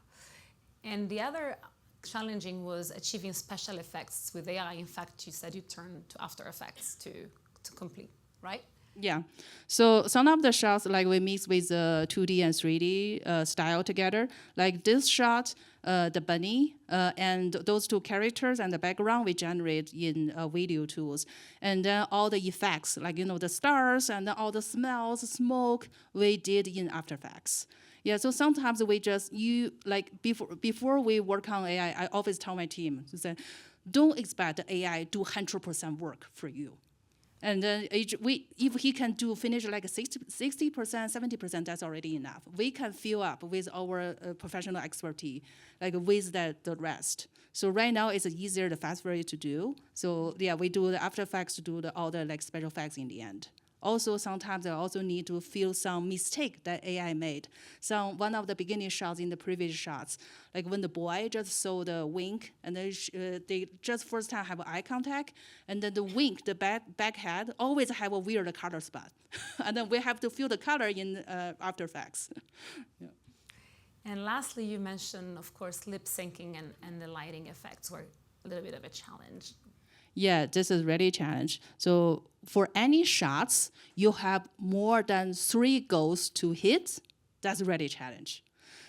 And the other challenging was achieving special effects with AI. In fact, you said you turned to After Effects to complete, right? Yeah, so some of the shots we mix with 2D and 3D style together. Like this shot, the bunny and those 2 characters and the background we generate in video tools. And then all the effects, the stars and then all the smells, smoke, we did in After Effects. Yeah, so sometimes we just before we work on AI, I always tell my team to say, don't expect the AI do 100% work for you. And then if he can finish 60%, 70%, that's already enough. We can fill up with our professional expertise, with the rest. So right now it's easier, the fast way to do. So yeah, we do the After Effects to do all the special effects in the end. Also, sometimes I also need to feel some mistake that AI made. So one of the beginning shots in the previous shots, when the boy just saw the wink, and then they just first time have eye contact, and then the wink, the back head, always have a weird color spot. And then we have to fill the color in After Effects. Yeah. And lastly, you mentioned, of course, lip syncing and the lighting effects were a little bit of a challenge. Yeah, this is really a challenge. So for any shots, you have more than 3 goals to hit. That's really a challenge.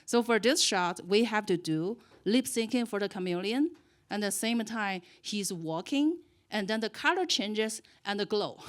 So for this shot, we have to do lip syncing for the chameleon. And at the same time, he's walking, and then the color changes and the glow.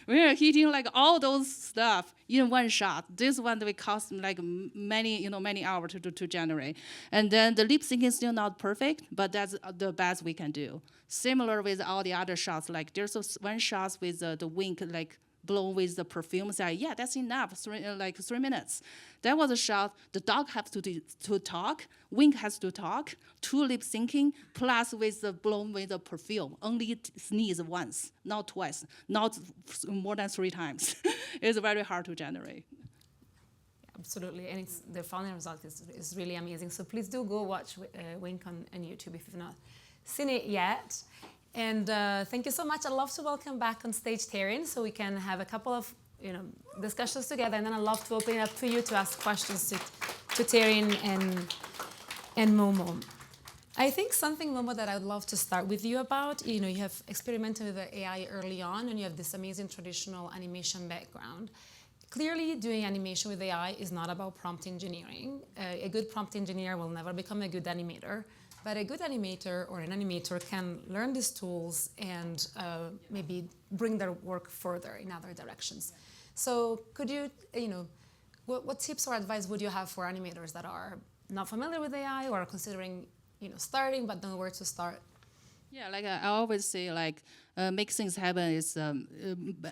We are hitting like all those stuff in one shot. This one will cost like many hours to generate. And then the lip syncing is still not perfect, but that's the best we can do. Similar with all the other shots, like there's one shot with the wink like blown with the perfume. Say, yeah, that's enough. 3 minutes. That was a shot. The dog has to talk. Wink has to talk. 2 lip syncing plus with the blown with the perfume. Only sneeze once, not twice, not more than 3 times. It's very hard to generate. Absolutely, and the final result is really amazing. So please do go watch Wink on YouTube if you've not seen it yet. And thank you so much. I'd love to welcome back on stage Taryn so we can have a couple of discussions together. And then I'd love to open it up to you to ask questions to Taryn and Momo. I think something, Momo, that I would love to start with you about, you have experimented with the AI early on and you have this amazing traditional animation background. Clearly, doing animation with AI is not about prompt engineering. A good prompt engineer will never become a good animator. But a good animator or an animator can learn these tools and maybe bring their work further in other directions. So could you, what tips or advice would you have for animators that are not familiar with AI or are considering, starting but don't know where to start? Yeah, like I always say, like make things happen is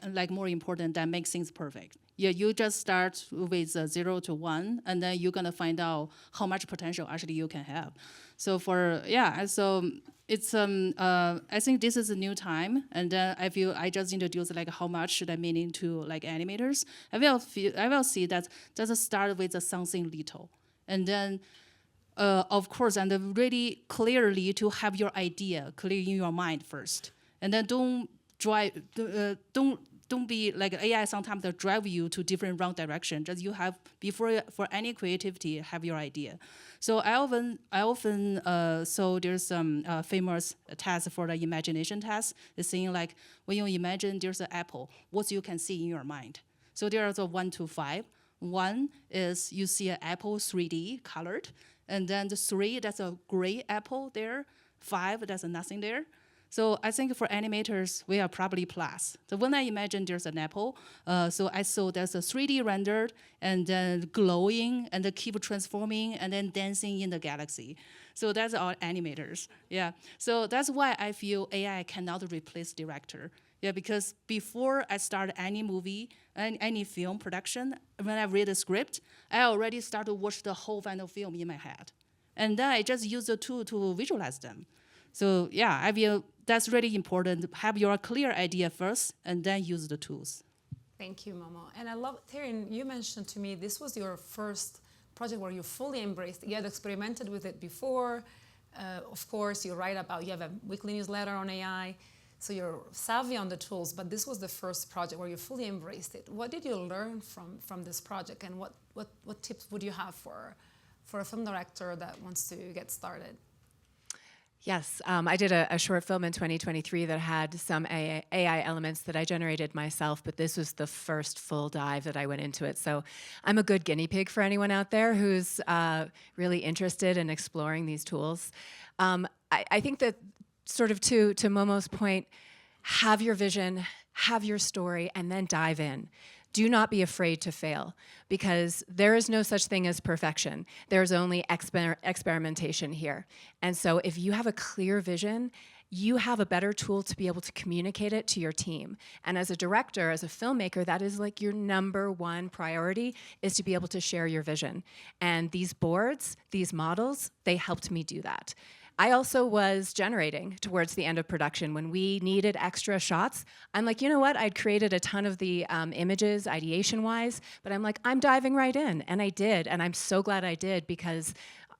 like more important than make things perfect. Yeah, you just start with 0 to 1, and then you're gonna find out how much potential actually you can have. So it's I think this is a new time, and then I just introduced like how much should I mean into like animators. I will see that just start with something little, and then. Of course, and really clearly to have your idea clear in your mind first, and then don't be like AI sometimes they drive you to different wrong direction. Just you have for any creativity have your idea. So I often so there's some famous test for the imagination test. It's saying like when you imagine there's an apple, what you can see in your mind. So there's a 1 to 5. 1 is you see an apple 3D colored. And then the 3, that's a gray apple there. 5, there's nothing there. So I think for animators, we are probably plus. So when I imagine there's an apple, so I saw there's a 3D rendered and then glowing and then keep transforming and then dancing in the galaxy. So that's our animators. Yeah. So that's why I feel AI cannot replace director. Yeah, because before I start any movie, any film production, when I read the script, I already start to watch the whole final film in my head. And then I just use the tool to visualize them. So yeah, I feel that's really important. Have your clear idea first, and then use the tools. Thank you, Momo. And I love, Taryn, you mentioned to me this was your first project where you fully embraced it. You had experimented with it before. Of course, you have a weekly newsletter on AI. So you're savvy on the tools, but this was the first project where you fully embraced it. What did you learn from this project, and what tips would you have for a film director that wants to get started? Yes, I did a short film in 2023 that had some AI elements that I generated myself, but this was the first full dive that I went into it. So I'm a good guinea pig for anyone out there who's really interested in exploring these tools. I think that sort of to Momo's point, have your vision, have your story, and then dive in. Do not be afraid to fail, because there is no such thing as perfection. There's only experimentation here. And so if you have a clear vision, you have a better tool to be able to communicate it to your team. And as a director, as a filmmaker, that is like your #1 priority, is to be able to share your vision. And these boards, these models, they helped me do that. I also was generating towards the end of production when we needed extra shots. I'm like, you know what? I'd created a ton of the images ideation-wise, but I'm like, I'm diving right in. And I did. And I'm so glad I did, because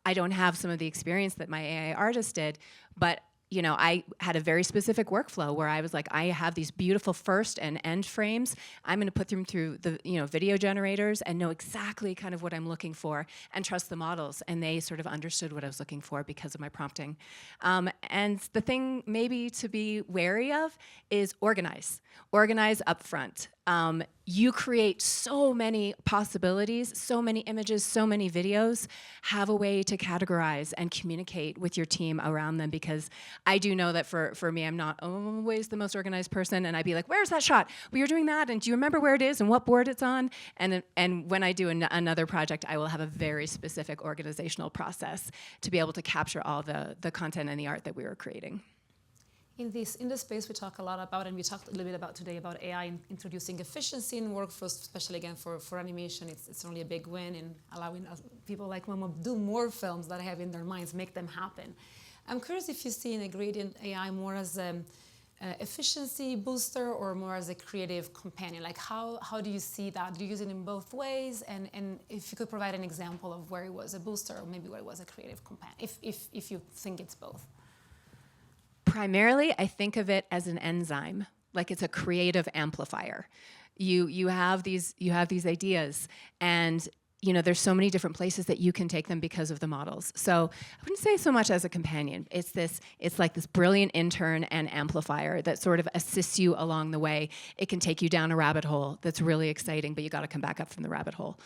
I don't have some of the experience that my AI artist did. But I had a very specific workflow where I was like, I have these beautiful first and end frames. I'm going to put them through the video generators and know exactly kind of what I'm looking for and trust the models. And they sort of understood what I was looking for because of my prompting. And the thing maybe to be wary of is organize. Organize up front. You create so many possibilities, so many images, so many videos. Have a way to categorize and communicate with your team around them, because I do know that for me, I'm not always the most organized person, and I'd be like, where's that shot? Well, you're doing that, and do you remember where it is and what board it's on? And when I do another project, I will have a very specific organizational process to be able to capture all the content and the art that we were creating. In this space, we talk a lot about, and we talked a little bit about today about AI introducing efficiency in workflows, especially again for animation. It's only a big win in allowing people like Momo do more films that I have in their minds, make them happen. I'm curious if you see integrating AI more as an efficiency booster or more as a creative companion. Like how do you see that? Do you use it in both ways? And if you could provide an example of where it was a booster or maybe where it was a creative companion, if you think it's both. Primarily, I think of it as an enzyme, like it's a creative amplifier. You have these ideas, and there's so many different places that you can take them because of the models. So I wouldn't say so much as a companion. It's like this brilliant intern and amplifier that sort of assists you along the way. It can take you down a rabbit hole that's really exciting, but you got to come back up from the rabbit hole.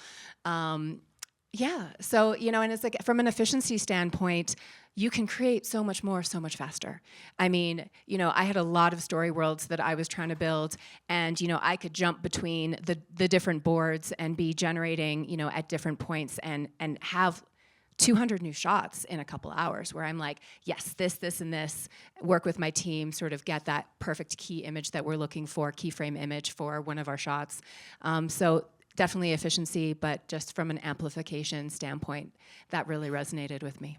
So, and it's like from an efficiency standpoint, you can create so much more, so much faster. I mean, I had a lot of story worlds that I was trying to build, and, I could jump between the different boards and be generating, at different points and have 200 new shots in a couple hours where I'm like, yes, this, and this, work with my team, sort of get that perfect key image that we're looking for, keyframe image for one of our shots. So definitely efficiency, but just from an amplification standpoint, that really resonated with me.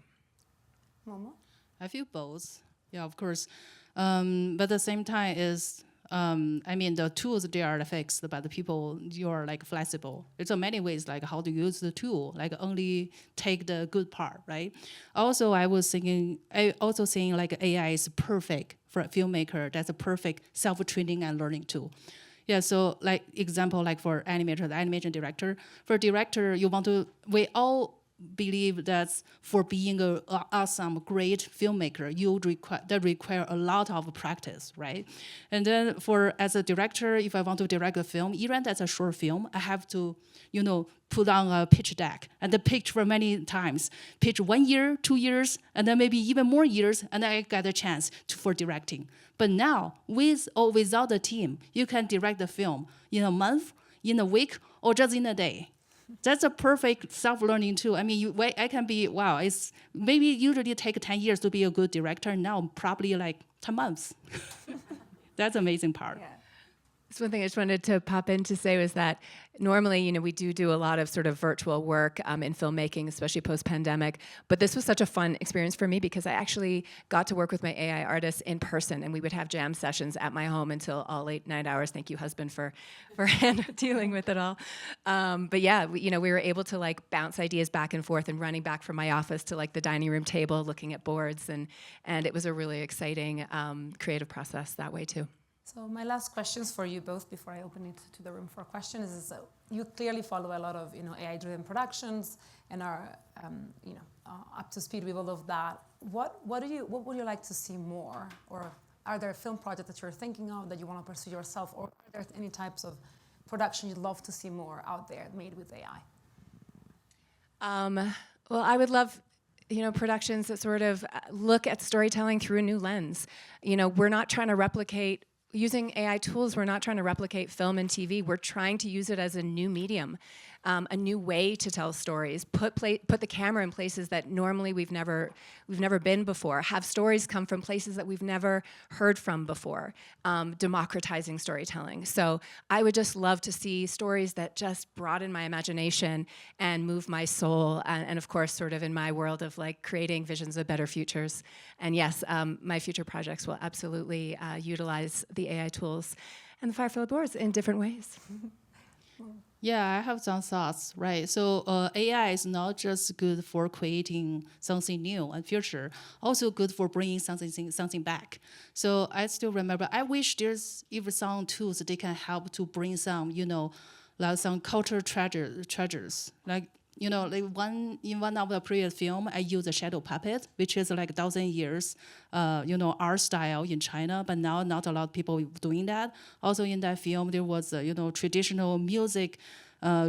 Momo? I feel both. Yeah, of course. But at the same time is, the tools, they are fixed, but the people, you're like flexible. It's in many ways like how to use the tool, like only take the good part, right? Also, I also think like AI is perfect for a filmmaker. That's a perfect self-training and learning tool. Yeah, so like example, like for animator, the animation director, for director, we all believe that for being an awesome, great filmmaker, that require a lot of practice, right? And then as a director, if I want to direct a film, even that's a short film, I have to, put on a pitch deck and then pitch for many times, pitch 1 year, 2 years, and then maybe even more years, and then I get a chance for directing. But now, with or without the team, you can direct the film in a month, in a week, or just in a day. That's a perfect self-learning tool. I mean, I can be, it's maybe usually take 10 years to be a good director. Now, probably like 10 months. That's the amazing part. Yeah. So one thing I just wanted to pop in to say was that normally, we do a lot of sort of virtual work in filmmaking, especially post-pandemic. But this was such a fun experience for me because I actually got to work with my AI artists in person, and we would have jam sessions at my home until all late night hours. Thank you, husband, for dealing with it all. But yeah, we were able to like bounce ideas back and forth and running back from my office to like the dining room table, looking at boards, and it was a really exciting creative process that way too. So my last questions for you both before I open it to the room for questions is you clearly follow a lot of AI-driven productions and are up to speed with all of that. What would you like to see more, or are there film projects that you're thinking of that you want to pursue yourself, or are there any types of production you'd love to see more out there made with AI? Well, I would love productions that sort of look at storytelling through a new lens. We're not trying to replicate. Using AI tools, we're not trying to replicate film and TV. We're trying to use it as a new medium, a new way to tell stories. Put the camera in places that normally we've never been before. Have stories come from places that we've never heard from before. Democratizing storytelling. So I would just love to see stories that just broaden my imagination and move my soul. And of course, sort of in my world of like creating visions of better futures. And yes, my future projects will absolutely utilize the AI tools and the Firefly boards in different ways. Yeah, I have some thoughts, right? So AI is not just good for creating something new and future, also good for bringing something back. So I still remember, I wish there's even some tools that they can help to bring some, like some cultural treasures. Like You know, like in one of the previous film, I used a shadow puppet, which is like 1,000 years, art style in China. But now not a lot of people doing that. Also in that film, there was traditional music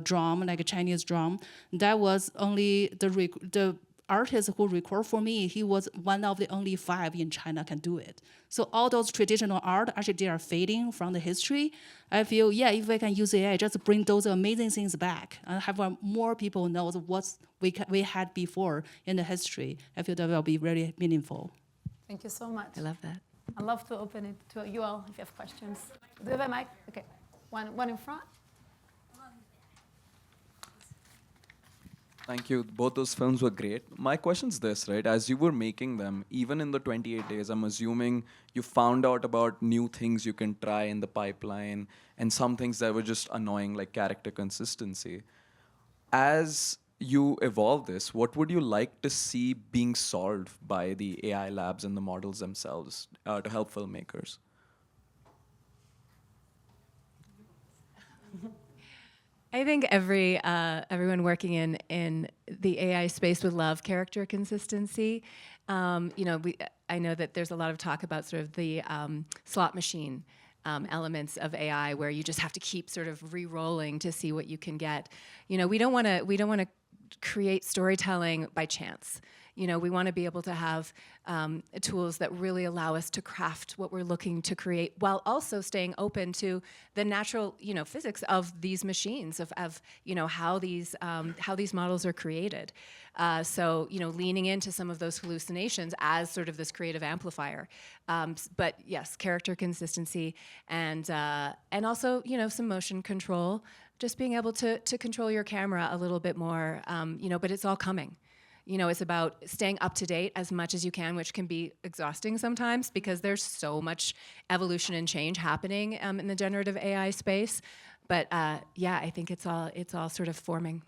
drum, like a Chinese drum. That was only the artist who record for me. He was one of the only 5 in China can do it. So all those traditional art, actually they are fading from the history. I feel, if we can use AI, just bring those amazing things back and have more people know what we had before in the history. I feel that will be really meaningful. Thank you so much. I love that. I'd love to open it to you all if you have questions. Do you have a mic? Okay. One in front. Thank you. Both those films were great. My question's this, right? As you were making them, even in the 28 days, I'm assuming you found out about new things you can try in the pipeline and some things that were just annoying, like character consistency. As you evolve this, what would you like to see being solved by the AI labs and the models themselves to help filmmakers? I think everyone working in the AI space would love character consistency. I know that there's a lot of talk about sort of the slot machine elements of AI, where you just have to keep sort of re-rolling to see what you can get. We don't want to create storytelling by chance. We want to be able to have tools that really allow us to craft what we're looking to create, while also staying open to the natural, physics of these machines, of how these models are created. So leaning into some of those hallucinations as sort of this creative amplifier. But yes, character consistency and also some motion control. Just being able to control your camera a little bit more, but it's all coming. It's about staying up to date as much as you can, which can be exhausting sometimes because there's so much evolution and change happening in the generative AI space. But I think it's all sort of forming.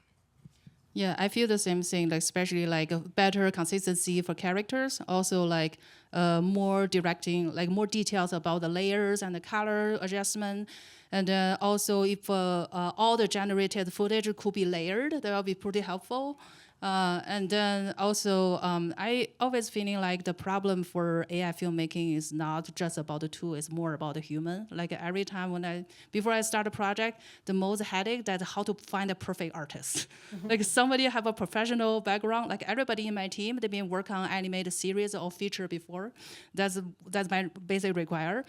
Yeah, I feel the same thing, like especially like a better consistency for characters, also like more directing, like more details about the layers and the color adjustment. And also if all the generated footage could be layered, that will be pretty helpful. And then also, I always feeling like the problem for AI filmmaking is not just about the tool, it's more about the human. Like every time before I start a project, the most headache that's how to find a perfect artist. Like somebody have a professional background, like everybody in my team, they've been working on animated series or feature before. That's my basic require.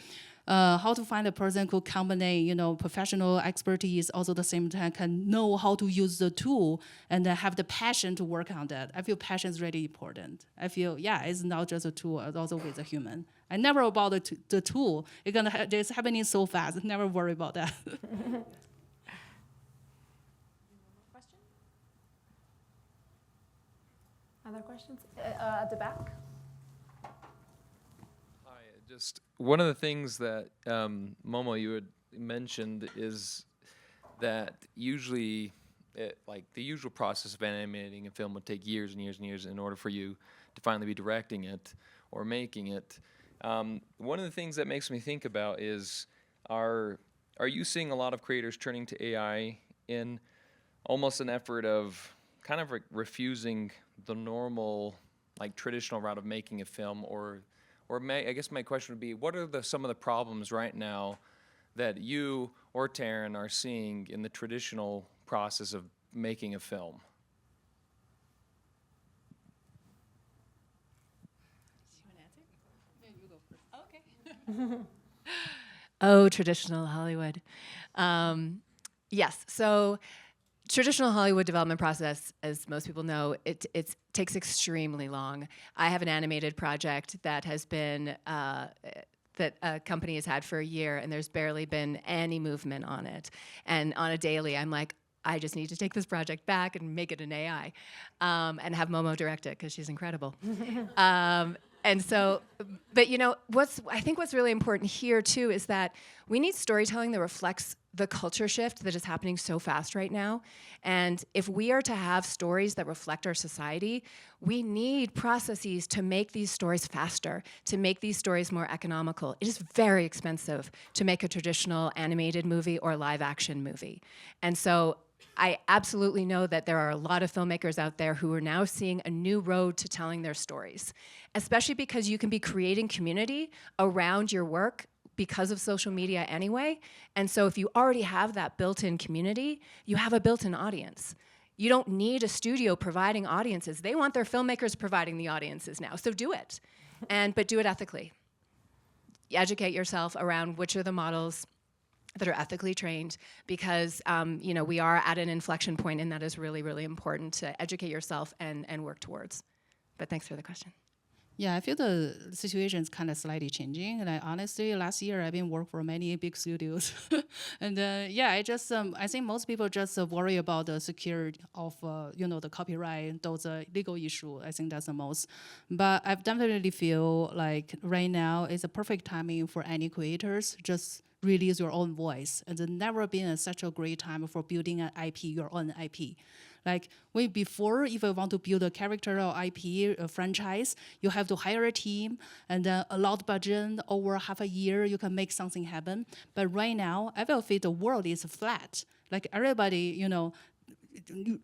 How to find a person who combine, professional expertise, also at the same time can know how to use the tool and have the passion to work on that. I feel passion is really important. I feel, it's not just a tool, it's also with a human. I never about the tool. It's happening so fast. Never worry about that. Question? Other questions? At the back? Just one of the things that Momo, you had mentioned is that usually, like the usual process of animating a film would take years and years and years in order for you to finally be directing it or making it. One of the things that makes me think about is, are you seeing a lot of creators turning to AI in almost an effort of kind of refusing the normal, like traditional route of making a film, or I guess my question would be, what are some of the problems right now that you or Taryn are seeing in the traditional process of making a film? Oh, traditional Hollywood. Yes. So traditional Hollywood development process, as most people know, it takes extremely long. I have an animated project that has been that a company has had for a year, and there's barely been any movement on it. And on a daily, I'm like, I just need to take this project back and make it an AI, and have Momo direct it because she's incredible. And so, but I think what's really important here too is that we need storytelling that reflects the culture shift that is happening so fast right now. And if we are to have stories that reflect our society, we need processes to make these stories faster, to make these stories more economical. It is very expensive to make a traditional animated movie or live action movie. And so I absolutely know that there are a lot of filmmakers out there who are now seeing a new road to telling their stories, especially because you can be creating community around your work because of social media anyway. And so if you already have that built-in community, you have a built-in audience. You don't need a studio providing audiences. They want their filmmakers providing the audiences now, so do it. But do it ethically. Educate yourself around which are the models that are ethically trained, because we are at an inflection point, and that is really, really important to educate yourself and work towards. But thanks for the question. Yeah, I feel the situation is kind of slightly changing. And honestly, last year I've been working for many big studios, and I think most people just worry about the security of the copyright, those legal issue. I think that's the most. But I definitely feel like right now is a perfect timing for any creators. Just release your own voice, and there's never been such a great time for building an IP, your own IP. Like before, if you want to build a character or IP franchise, you have to hire a team and then a lot budget over half a year, you can make something happen. But right now, I will feel the world is flat. Like everybody,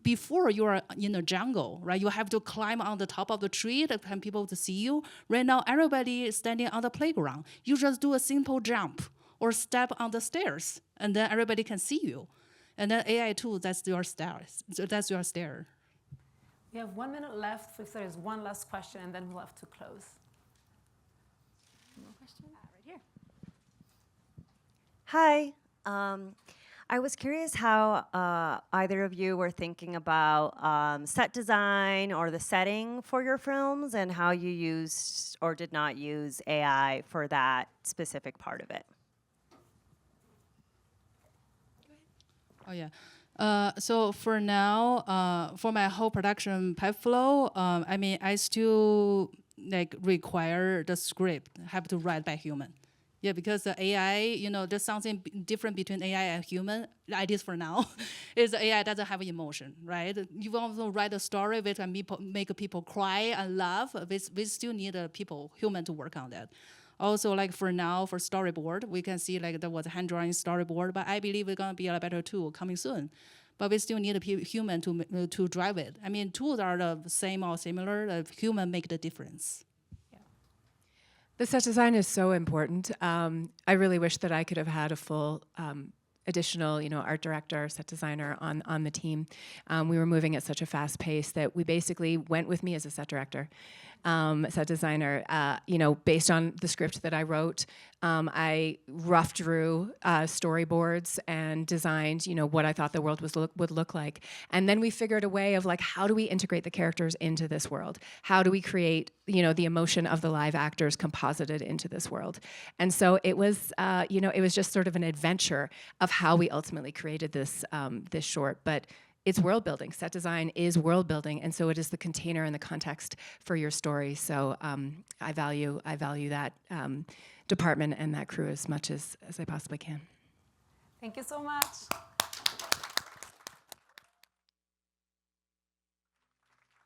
before you are in the jungle, right? You have to climb on the top of the tree to have people to see you. Right now, everybody is standing on the playground. You just do a simple jump or step on the stairs, and then everybody can see you. And then AI too, that's your stairs. That's your stair. We have 1 minute left. If there is one last question, and then we'll have to close. More question? Right here. Hi. I was curious how either of you were thinking about set design or the setting for your films, and how you used or did not use AI for that specific part of it. Oh yeah. So for now, for my whole production pipe flow, I still require the script have to write by human. Yeah, because the AI, there's something different between AI and human. The ideas for now is AI doesn't have emotion, right? You want to write a story which can make people cry and laugh. We still need human to work on that. Also, for now, for storyboard, we can see there was a hand-drawing storyboard, but I believe it's going to be a better tool coming soon. But we still need a human to drive it. Tools are the same or similar. The human make the difference. Yeah. The set design is so important. I really wish that I could have had a full additional, art director, set designer on the team. We were moving at such a fast pace that we basically went with me as a set director. Set designer, based on the script that I wrote, I rough drew storyboards and designed, what I thought the world would look like. And then we figured a way of how do we integrate the characters into this world? How do we create, the emotion of the live actors composited into this world? And so it was, it was just sort of an adventure of how we ultimately created this short. But it's world building. Set design is world building, and so it is the container and the context for your story. So I value that department and that crew as much as I possibly can. Thank you so much.